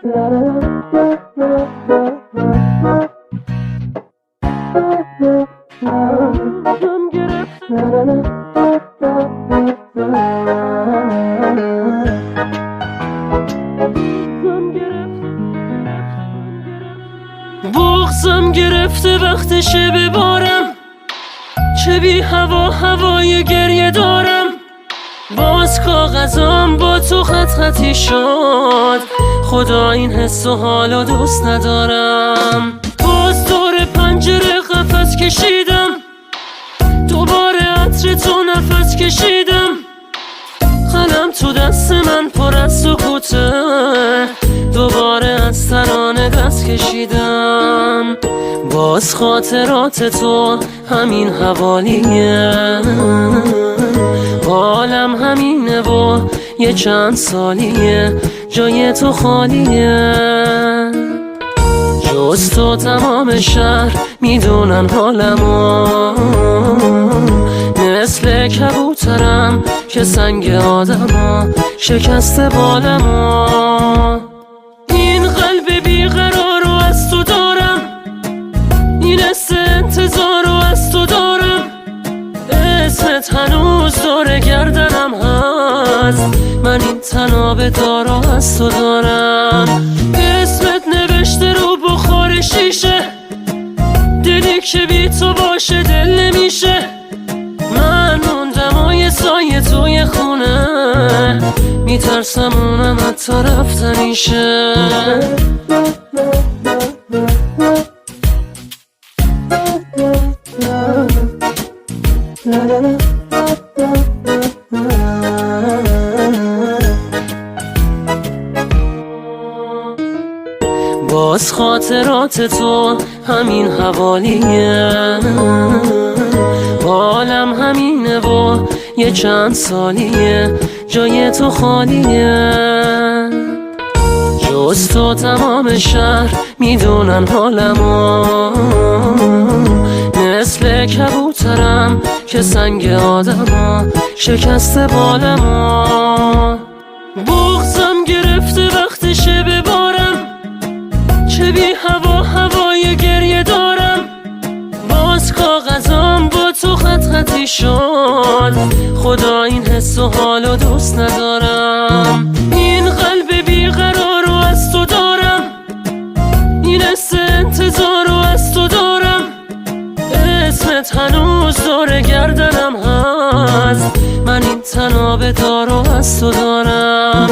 بغضم گرفته وقتشه ببارم، چه بی هوا هوای گریه دارم. باز کاغذام با تو خط خطی شد، خدا این حس و حالو دوست ندارم. باز دور پنجره قفس کشیدم، دوباره عطر تو نفس کشیدم. قلم تو دست من پر از سکوته، دوباره از ترانه دست کشیدم. باز خاطرات تو همین حوالیه، حالم همینه و یه چند سالیه جای تو خالیه. جز تو تمام شهر میدونن حالمو، مثل کبوترم که سنگ آدما شکسته بالمو. این قلب بیقرار رو از تو دارم، این حس انتظار رو از تو دارم. اسمت هنوز دور گردنم هست، من این تناب دارو از تو دارم. اسمت نوشته رو بخار شیشه، دلی که بی تو باشه دل نمیشه. من موندم و یه سایه توی خونه، میترسم اونم حتی رفتنیشه. باز خاطرات تو همین حوالیه، حالم همینه و یه چند سالیه جای تو خالیه. جز تو تمام شهر میدونن حالمو، مثل کبوترم که سنگ آدما شکسته بالمو. بغضم گرفته وقتشه ببارم، چه بی هوا هوای گریه دارم. باز کاغذام با تو خط خطی شد، خدا این حس و حالو دوست ندارم. این قلب بیقرار رو از تو دارم، این حس انتظار رو از تو دارم. اسمت هنوز دور گردنم هست، من این تناب دارو از تو دارم.